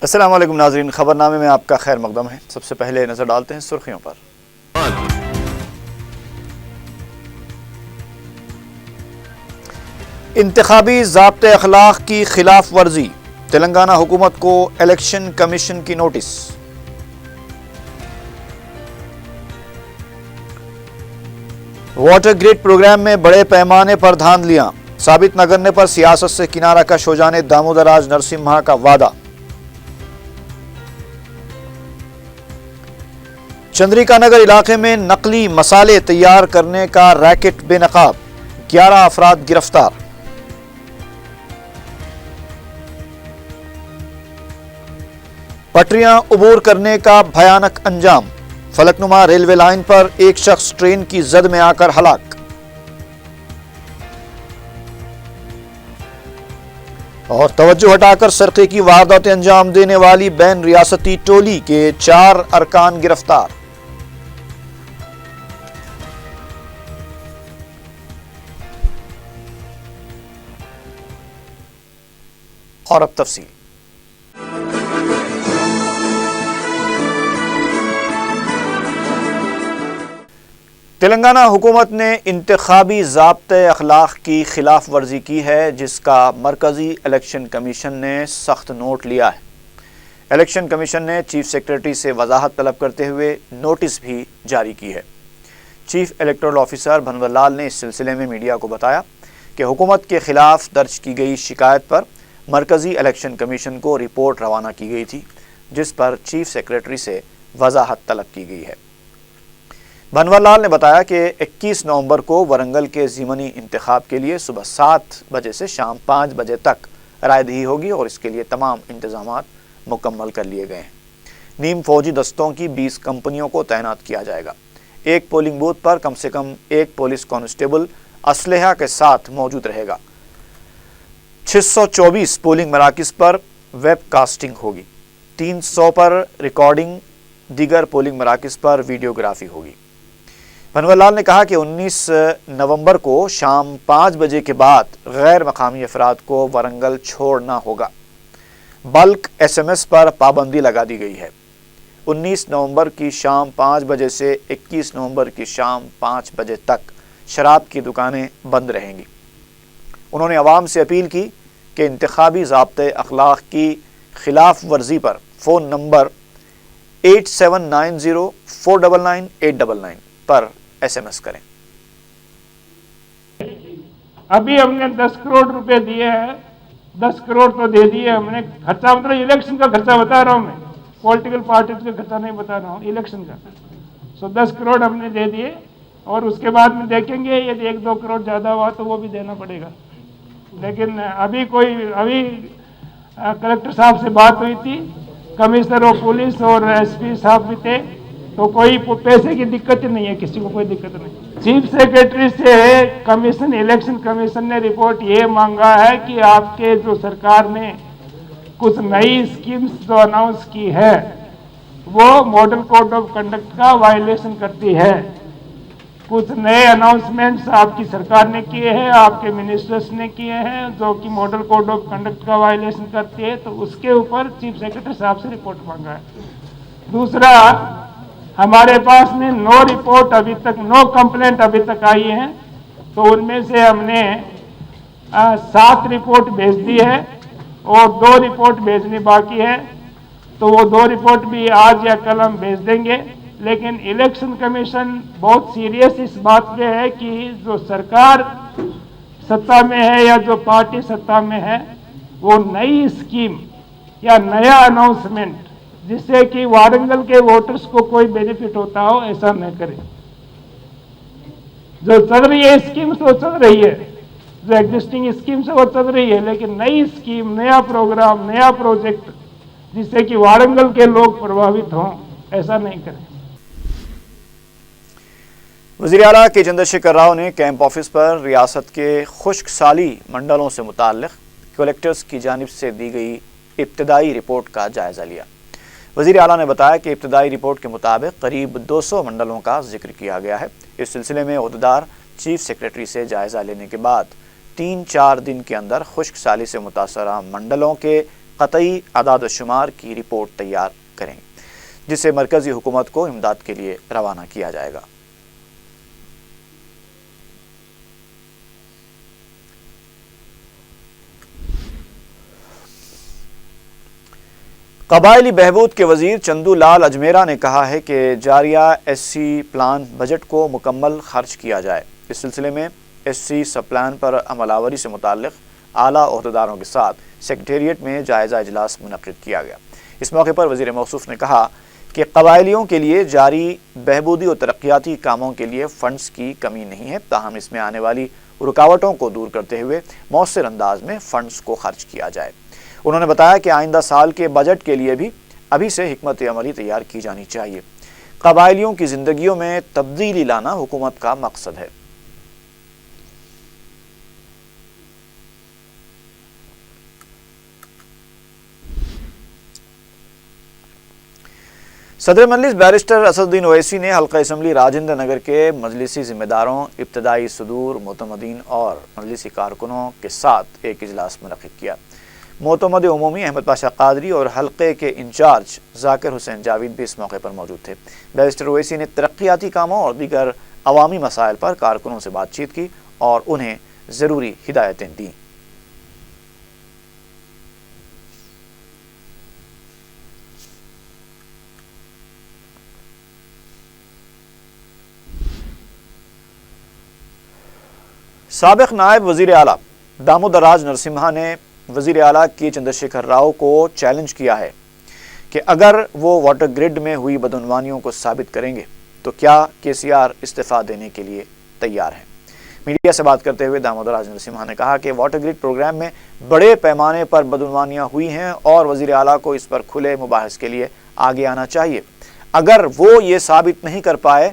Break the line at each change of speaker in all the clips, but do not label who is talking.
السلام علیکم ناظرین، خبر نامے میں آپ کا خیر مقدم ہے۔ سب سے پہلے نظر ڈالتے ہیں سرخیوں پر۔ انتخابی ضابطۂ اخلاق کی خلاف ورزی، تلنگانہ حکومت کو الیکشن کمیشن کی نوٹس۔ واٹر گرڈ پروگرام میں بڑے پیمانے پر دھاندلیاں، ثابت نہ کرنے پر سیاست سے کنارہ کش ہو جانے دامودر راج نرسمہا کا وعدہ۔ چندریکا نگر علاقے میں نقلی مسالے تیار کرنے کا ریکٹ بے نقاب، 11 افراد گرفتار۔ پٹریاں عبور کرنے کا بھیانک انجام، فلک نما ریلوے لائن پر ایک شخص ٹرین کی زد میں آ کر ہلاک۔ اور توجہ ہٹا کر سرقے کی وارداتیں انجام دینے والی بین ریاستی ٹولی کے 4 ارکان گرفتار۔ اور اب تفصیل۔ تلنگانہ حکومت نے انتخابی ضابطۂ اخلاق کی خلاف ورزی کی ہے، جس کا مرکزی الیکشن کمیشن نے سخت نوٹ لیا ہے۔ الیکشن کمیشن نے چیف سیکرٹری سے وضاحت طلب کرتے ہوئے نوٹس بھی جاری کی ہے۔ چیف الیکٹورل آفیسر بھنور لال نے اس سلسلے میں میڈیا کو بتایا کہ حکومت کے خلاف درج کی گئی شکایت پر مرکزی الیکشن کمیشن کو رپورٹ روانہ کی گئی تھی، جس پر چیف سیکرٹری سے وضاحت طلب کی گئی ہے۔ بھنور لال نے بتایا کہ 21 نومبر کو ورنگل کے ضمنی انتخاب کے لیے صبح 7 بجے سے شام 5 بجے تک رائے دہی ہوگی اور اس کے لیے تمام انتظامات مکمل کر لیے گئے ہیں۔ نیم فوجی دستوں کی 20 کمپنیوں کو تعینات کیا جائے گا۔ ایک پولنگ بوتھ پر کم سے کم 1 پولیس کانسٹیبل اسلحہ کے ساتھ موجود رہے گا۔ 624 پولنگ مراکز پر ویب کاسٹنگ ہوگی، 300 پر ریکارڈنگ، دیگر پولنگ مراکز پر ویڈیوگرافی ہوگی۔ بھنور لال نے کہا کہ 19 نومبر کو شام 5 بجے کے بعد غیر مقامی افراد کو ورنگل چھوڑنا ہوگا۔ بلک ایس ایم ایس پر پابندی لگا دی گئی ہے۔ 19 نومبر کی شام 5 بجے سے 21 نومبر کی شام 5 بجے تک شراب کی دکانیں بند رہیں گی۔ انہوں نے عوام سے اپیل کی کہ انتخابی ضابطۂ اخلاق کی خلاف ورزی پر فون نمبر 8790499899 پر ایس ایم ایس کریں۔
ابھی ہم نے 10 کروڑ روپے دیے ہیں، 10 کروڑ تو دے دیے ہم نے۔ خرچہ مطلب الیکشن کا خرچہ بتا رہا ہوں میں، پولیٹیکل پارٹیز کا خرچہ نہیں بتا رہا ہوں، الیکشن کا۔ 10 کروڑ ہم نے دے دیے اور اس کے بعد میں دیکھیں گے یہ 1-2 کروڑ زیادہ ہوا تو وہ بھی دینا پڑے گا۔ لیکن ابھی کلکٹر صاحب سے بات ہوئی تھی، کمشنر آف پولیس اور ایس پی صاحب بھی تھے، تو کوئی پیسے کی دقت نہیں ہے، کسی کو کوئی دقت نہیں۔ چیف سیکرٹری سے الیکشن کمیشن نے رپورٹ یہ مانگا ہے کہ آپ کے جو سرکار نے کچھ نئی اسکیمز جو اناؤنس کی ہے وہ ماڈل کوڈ آف کنڈکٹ کا وائلیشن کرتی ہے۔ کچھ نئے اناؤنسمنٹس آپ کی سرکار نے کیے ہیں، آپ کے منسٹرز نے کیے ہیں جو کہ ماڈل کوڈ آف کنڈکٹ کا وائلیشن کرتی ہے، تو اس کے اوپر چیف سیکرٹری صاحب سے رپورٹ مانگا ہے۔ دوسرا، ہمارے پاس میں 9 رپورٹ ابھی تک، 9 کمپلینٹ ابھی تک آئی ہیں، تو ان میں سے ہم نے 7 رپورٹ بھیج دی ہے اور 2 رپورٹ بھیجنی باقی ہے، تو وہ 2 رپورٹ بھی آج یا کل ہم بھیج دیں گے۔ لیکن الیکشن کمیشن بہت سیریس اس بات پہ ہے کہ جو سرکار سطح میں ہے یا جو پارٹی سطح میں ہے وہ نئی اسکیم یا نیا اناؤنسمنٹ جس سے کہ وارنگل کے ووٹرز کو کوئی بینیفٹ ہوتا ہو ایسا نہ کرے۔ جو چل رہی ہے اسکیمز وہ چل رہی ہے، جو ایگزسٹنگ اسکیمز وہ چل رہی ہے، لیکن نئی اسکیم، نیا پروگرام، نیا پروجیکٹ جس سے کہ وارنگل کے لوگ پربھاوت ہوں ایسا نہیں کریں۔
وزیر اعلیٰ کے چندر شیکھر راؤ نے کیمپ آفس پر ریاست کے خشک سالی منڈلوں سے متعلق کلیکٹرز کی جانب سے دی گئی ابتدائی رپورٹ کا جائزہ لیا۔ وزیر اعلیٰ نے بتایا کہ ابتدائی رپورٹ کے مطابق قریب 200 منڈلوں کا ذکر کیا گیا ہے۔ اس سلسلے میں عہدیدار چیف سیکرٹری سے جائزہ لینے کے بعد 3-4 دن کے اندر خشک سالی سے متاثرہ منڈلوں کے قطعی اعداد و شمار کی رپورٹ تیار کریں گے، جسے مرکزی حکومت کو امداد کے لیے روانہ کیا جائے گا۔ قبائلی بہبود کے وزیر چندو لال اجمیرا نے کہا ہے کہ جاریہ ایس سی پلان بجٹ کو مکمل خرچ کیا جائے۔ اس سلسلے میں ایس سی سب پلان پر عمل آوری سے متعلق اعلیٰ عہدیداروں کے ساتھ سیکریٹریٹ میں جائزہ اجلاس منعقد کیا گیا۔ اس موقع پر وزیر موصوف نے کہا کہ قبائلیوں کے لیے جاری بہبودی اور ترقیاتی کاموں کے لیے فنڈز کی کمی نہیں ہے، تاہم اس میں آنے والی رکاوٹوں کو دور کرتے ہوئے مؤثر انداز میں فنڈز کو خرچ کیا جائے۔ انہوں نے بتایا کہ آئندہ سال کے بجٹ کے لیے بھی ابھی سے حکمت عملی تیار کی جانی چاہیے۔ قبائلیوں کی زندگیوں میں تبدیلی لانا حکومت کا مقصد ہے۔ صدر مجلس بیرسٹر اسد الدین اویسی نے حلقہ اسمبلی راجندر نگر کے مجلسی ذمہ داروں، ابتدائی صدور، معتمدین اور مجلسی کارکنوں کے ساتھ ایک اجلاس منعقد کیا۔ معتمد عمومی احمد پاشا قادری اور حلقے کے انچارج ذاکر حسین جاوید بھی اس موقع پر موجود تھے۔ بیرسٹر اویسی نے ترقیاتی کاموں اور دیگر عوامی مسائل پر کارکنوں سے بات چیت کی اور انہیں ضروری ہدایتیں دیں۔ سابق نائب وزیر اعلیٰ دامودر راج نرسمہا نے وزیر اعلیٰ کے چندر شیکھر راؤ کو چیلنج کیا ہے کہ اگر وہ واٹر گرڈ میں ہوئی بدعنوانیوں کو ثابت کریں گے تو کیا کے سی آر استعفیٰ دینے کے لیے تیار ہیں۔ میڈیا سے بات کرتے ہوئے دامودر راج نرسمہا نے کہا کہ واٹر گرڈ پروگرام میں بڑے پیمانے پر بدعنوانیاں ہوئی ہیں اور وزیر اعلیٰ کو اس پر کھلے مباحث کے لیے آگے آنا چاہیے۔ اگر وہ یہ ثابت نہیں کر پائے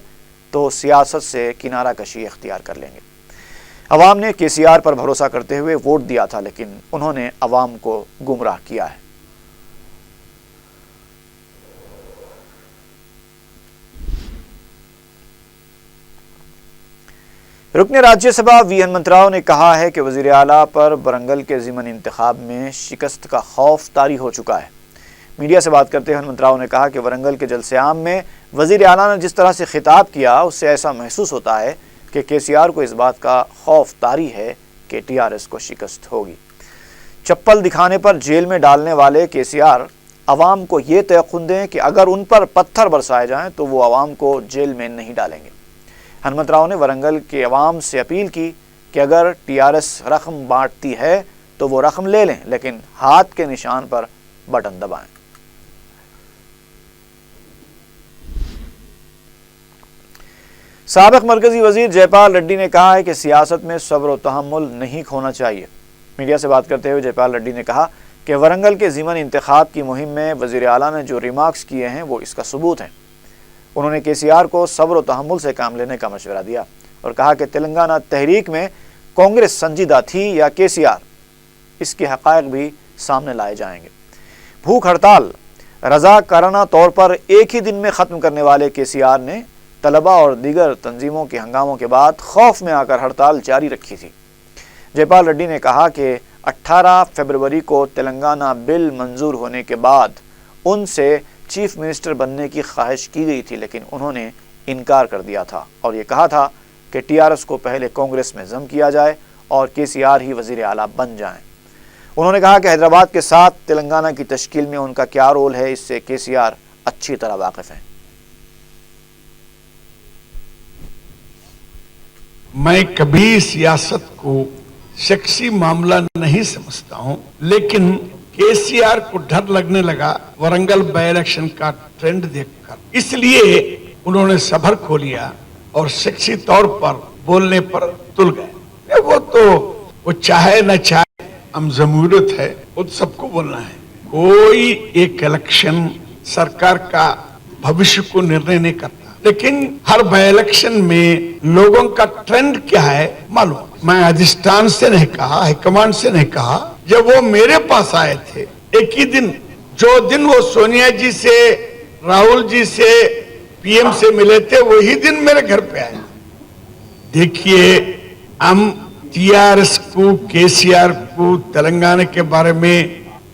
تو سیاست سے کنارہ کشی اختیار کر لیں گے۔ عوام نے کے سی آر پر بھروسہ کرتے ہوئے ووٹ دیا تھا، لیکن انہوں نے عوام کو گمراہ کیا ہے۔ رکن راجیہ سبھا وی ہنمنت راؤ نے کہا ہے کہ وزیر اعلیٰ پر ورنگل کے ضمن انتخاب میں شکست کا خوف طاری ہو چکا ہے۔ میڈیا سے بات کرتے ہوئے ہنمنت راؤ نے کہا کہ ورنگل کے جلسے عام میں وزیر اعلیٰ نے جس طرح سے خطاب کیا اس سے ایسا محسوس ہوتا ہے کہ کے سی آر کو اس بات کا خوف طاری ہے کہ ٹی آر ایس کو شکست ہوگی۔ چپل دکھانے پر جیل میں ڈالنے والے کے سی آر عوام کو یہ تیقن دیں کہ اگر ان پر پتھر برسائے جائیں تو وہ عوام کو جیل میں نہیں ڈالیں گے۔ ہنمنت راؤ نے ورنگل کے عوام سے اپیل کی کہ اگر ٹی آر ایس رقم بانٹتی ہے تو وہ رقم لے لیں، لیکن ہاتھ کے نشان پر بٹن دبائیں۔ سابق مرکزی وزیر جے پال ریڈی نے کہا ہے کہ سیاست میں صبر و تحمل نہیں کھونا چاہیے۔ میڈیا سے بات کرتے ہوئے جے پال ریڈی نے کہا کہ ورنگل کے ضمن انتخاب کی مہم میں وزیر اعلیٰ نے جو ریمارکس کیے ہیں وہ اس کا ثبوت ہیں۔ انہوں نے کے سی آر کو صبر و تحمل سے کام لینے کا مشورہ دیا اور کہا کہ تلنگانہ تحریک میں کانگریس سنجیدہ تھی یا کے سی آر، اس کے حقائق بھی سامنے لائے جائیں گے۔ بھوک ہڑتال رضاکارانہ طور پر ایک ہی دن میں ختم کرنے والے کے سی آر نے طلبہ اور دیگر تنظیموں کے ہنگاموں کے بعد خوف میں آ کر ہڑتال جاری رکھی تھی۔ جے پال ریڈی نے کہا کہ 18 فروری کو تلنگانہ بل منظور ہونے کے بعد ان سے چیف منسٹر بننے کی خواہش کی گئی تھی، لیکن انہوں نے انکار کر دیا تھا اور یہ کہا تھا کہ ٹی آر ایس کو پہلے کانگریس میں ضم کیا جائے اور کے سی آر ہی وزیر اعلیٰ بن جائیں۔ انہوں نے کہا کہ حیدرآباد کے ساتھ تلنگانہ کی تشکیل میں ان کا کیا رول ہے، اس سے کے سی آر اچھی طرح واقف ہیں۔
میں کبھی سیاست کو شخصی معاملہ نہیں سمجھتا ہوں، لیکن کے سی آر کو ڈر لگنے لگا ورنگل بائی الیکشن کا ٹرینڈ دیکھ کر، اس لیے انہوں نے صبر کھو لیا اور شخصی طور پر بولنے پر تل گئے۔ وہ تو وہ چاہے نہ چاہے، ہم جمہوریت ہے، وہ سب کو بولنا ہے۔ کوئی ایک الیکشن سرکار کا بھوشیہ کو نرنے نہیں کرتا، لیکن ہر بائی الیکشن میں لوگوں کا ٹرینڈ کیا ہے معلوم۔ میں ادھیشٹھان سے نہیں کہا، ہائی کمانڈ سے نہیں کہا، جب وہ میرے پاس آئے تھے ایک ہی دن، جو دن وہ سونیا جی سے، راہل جی سے، پی ایم سے ملے تھے، وہی دن میرے گھر پہ آئے۔ دیکھیے، ہم ٹی آر ایس کو، کے سی آر کو، تلنگانہ کے بارے میں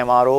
MRO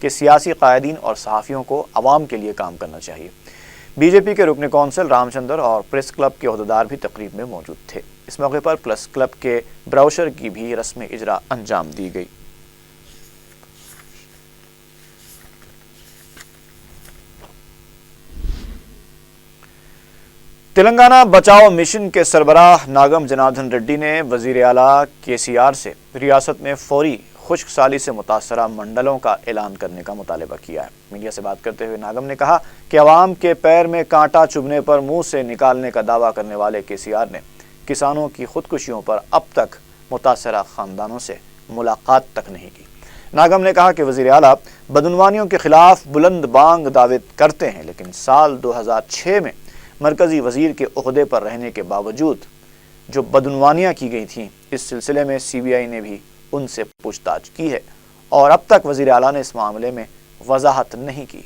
کہ سیاسی قائدین اور صحافیوں کو عوام کے لیے کام کرنا چاہیے۔ بی جے پی کے رکن کونسل رام چندر اور پریس کلب کے عہدیدار بھی تقریب میں موجود تھے۔ اس موقع پر پریس کلب کے بروشر کی بھی رسم اجرا انجام دی گئی۔ تلنگانہ بچاؤ مشن کے سربراہ ناگم جناردن ریڈی نے وزیر اعلیٰ KCR سے ریاست میں فوری خشک سالی سے متاثرہ منڈلوں کا اعلان کرنے کا مطالبہ کیا ہے۔ میڈیا سے بات کرتے ہوئے ناگم نے کہا کہ عوام کے پیر میں کانٹا چبھنے پر منہ سے نکالنے کا دعویٰ کرنے والے KCR نے کسانوں کی خودکشیوں پر اب تک متاثرہ خاندانوں سے ملاقات تک نہیں کی۔ ناگم نے کہا کہ وزیر اعلیٰ بدعنوانیوں کے خلاف بلند بانگ دعوے کرتے ہیں، لیکن سال 2006 میں مرکزی وزیر کے عہدے پر رہنے کے باوجود جو بدعنوانیاں کی گئی تھیں، اس سلسلے میں CBI نے بھی ان سے پوچھ تاچھ کی ہے اور اب تک وزیر اعلیٰ نے اس معاملے میں وضاحت نہیں کی۔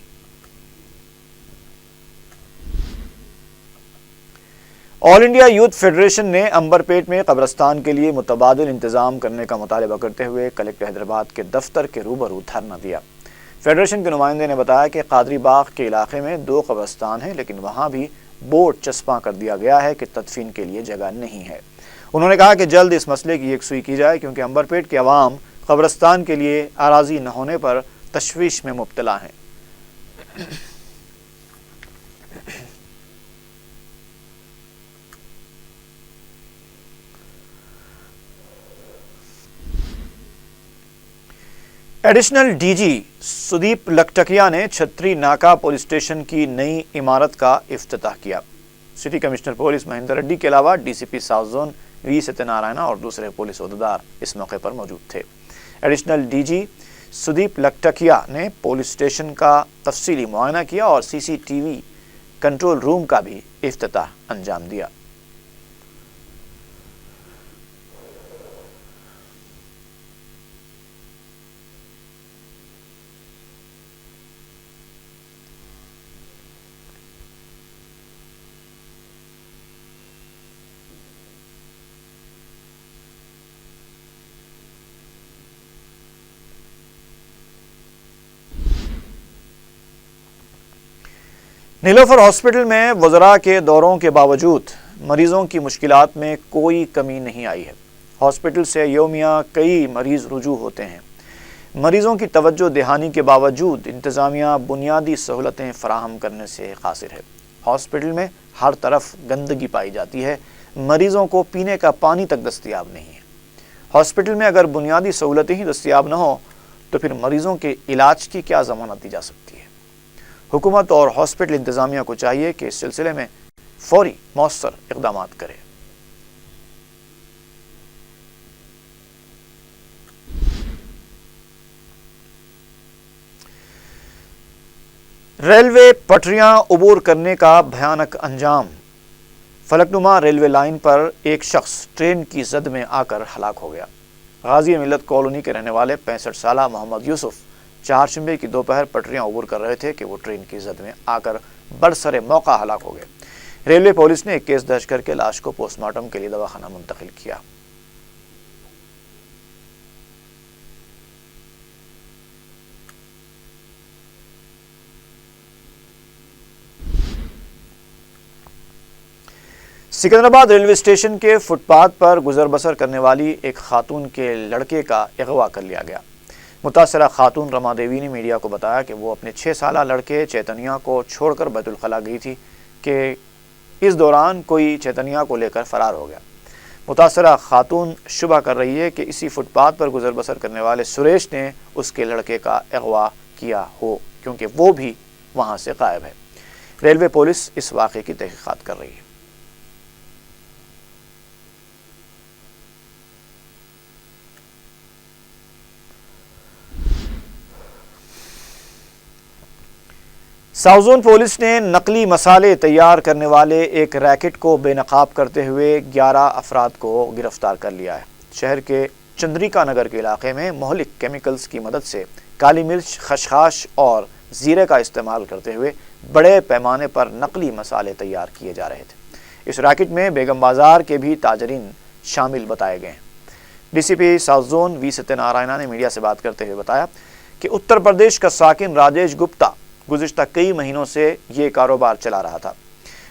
آل انڈیا یوتھ فیڈریشن نے عنبرپیٹ میں قبرستان کے لیے متبادل انتظام کرنے کا مطالبہ کرتے ہوئے کلکٹر حیدرآباد کے دفتر کے روبرو دھرنا دیا۔ فیڈریشن کے نمائندے نے بتایا کہ قادری باغ کے علاقے میں 2 قبرستان ہیں، لیکن وہاں بھی بورڈ چسپاں کر دیا گیا ہے کہ تدفین کے لیے جگہ نہیں ہے۔ انہوں نے کہا کہ جلد اس مسئلے کی یکسوئی کی جائے، کیونکہ عنبرپیٹ کے عوام قبرستان کے لیے اراضی نہ ہونے پر تشویش میں مبتلا ہیں۔ ایڈیشنل DG سدیپ لکھٹکیا نے چھتری ناکا پولیس اسٹیشن کی نئی عمارت کا افتتاح کیا۔ City commissioner police Mahendra ready کے علاوہ DCP ساؤتھ زون وی ستیہ نارائنا اور دوسرے پولیس عہدیدار اس موقع پر موجود تھے۔ ایڈیشنل DG سدیپ لکھٹکیا نے پولیس اسٹیشن کا تفصیلی معائنہ کیا اور CCTV کنٹرول روم کا بھی افتتاح انجام دیا۔ نیلوفر ہاسپٹل میں وزراء کے دوروں کے باوجود مریضوں کی مشکلات میں کوئی کمی نہیں آئی ہے۔ ہاسپٹل سے یومیہ کئی مریض رجوع ہوتے ہیں۔ مریضوں کی توجہ دہانی کے باوجود انتظامیہ بنیادی سہولتیں فراہم کرنے سے قاصر ہے۔ ہاسپٹل میں ہر طرف گندگی پائی جاتی ہے، مریضوں کو پینے کا پانی تک دستیاب نہیں ہے۔ ہاسپٹل میں اگر بنیادی سہولتیں ہی دستیاب نہ ہوں تو پھر مریضوں کے علاج کی کیا ضمانت دی جا سکتی ہے؟ حکومت اور ہاسپٹل انتظامیہ کو چاہیے کہ اس سلسلے میں فوری مؤثر اقدامات کرے۔ ریلوے پٹریاں عبور کرنے کا بھیانک انجام۔ فلکنما ریلوے لائن پر ایک شخص ٹرین کی زد میں آ کر ہلاک ہو گیا۔ غازی ملت کالونی کے رہنے والے 65 سالہ محمد یوسف چہارشنبے کی دوپہر پٹریاں عبور کر رہے تھے کہ وہ ٹرین کی زد میں آ کر برسر موقع ہلاک ہو گئے۔ ریلوے پولیس نے ایک کیس درج کر کے لاش کو پوسٹ مارٹم کے لیے دواخانہ منتقل کیا۔ سکندرآباد ریلوے اسٹیشن کے فٹ پاتھ پر گزر بسر کرنے والی ایک خاتون کے لڑکے کا اغوا کر لیا گیا۔ متاثرہ خاتون رما دیوی نے میڈیا کو بتایا کہ وہ اپنے 6 سالہ لڑکے چیتنیا کو چھوڑ کر بیت الخلا گئی تھی کہ اس دوران کوئی چیتنیا کو لے کر فرار ہو گیا۔ متاثرہ خاتون شبہ کر رہی ہے کہ اسی فٹ پاتھ پر گزر بسر کرنے والے سریش نے اس کے لڑکے کا اغوا کیا ہو، کیونکہ وہ بھی وہاں سے غائب ہے۔ ریلوے پولیس اس واقعے کی تحقیقات کر رہی ہے۔ ساؤتھ زون پولیس نے نقلی مسالے تیار کرنے والے ایک ریکٹ کو بے نقاب کرتے ہوئے 11 افراد کو گرفتار کر لیا ہے۔ شہر کے چندریکا نگر کے علاقے میں مہلک کیمیکلز کی مدد سے کالی مرچ، خشخاش اور زیرے کا استعمال کرتے ہوئے بڑے پیمانے پر نقلی مسالے تیار کیے جا رہے تھے۔ اس ریکٹ میں بیگم بازار کے بھی تاجرین شامل بتائے گئے ہیں۔ DCP ساؤتھ زون وی ستیہ نارائنا نے میڈیا سے بات کرتے ہوئے بتایا کہ اتر پردیش کا ساکن راجیش گپتا گزشتہ کئی مہینوں سے یہ کاروبار چلا رہا تھا۔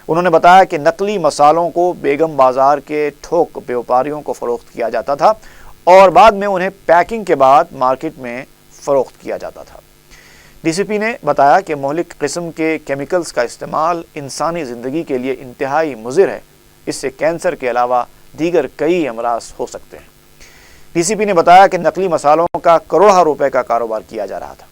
انہوں نے بتایا کہ نقلی مسالوں کو بیگم بازار کے تھوک بیوپاریوں کو فروخت کیا جاتا تھا اور بعد میں انہیں پیکنگ کے بعد مارکیٹ میں فروخت کیا جاتا تھا۔ ڈی سی پی نے بتایا کہ مہلک قسم کے کیمیکلز کا استعمال انسانی زندگی کے لیے انتہائی مضر ہے، اس سے کینسر کے علاوہ دیگر کئی امراض ہو سکتے ہیں۔ ڈی سی پی نے بتایا کہ نقلی مسالوں کا کروڑوں روپے کا کاروبار کیا جا رہا تھا۔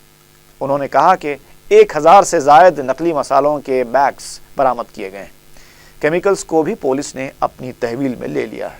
انہوں نے کہا کہ 1000 سے زائد نقلی مسالوں کے بیگز برآمد کیے گئے ہیں۔ کیمیکلز کو بھی پولیس نے اپنی تحویل میں لے لیا ہے۔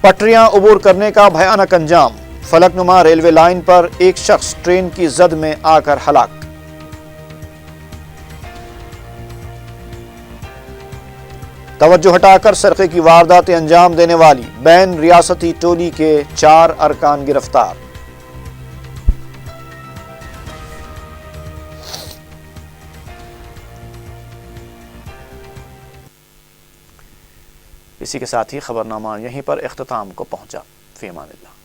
پٹریاں عبور کرنے کا بھیانک انجام، فلک نما ریلوے لائن پر ایک شخص ٹرین کی زد میں آ کر ہلاک۔ توجہ ہٹا کر سرقے کی وارداتیں انجام دینے والی بین ریاستی ٹولی کے 4 ارکان گرفتار۔ اسی کے ساتھ ہی خبرنامہ یہیں پر اختتام کو پہنچا۔ فی امان اللہ۔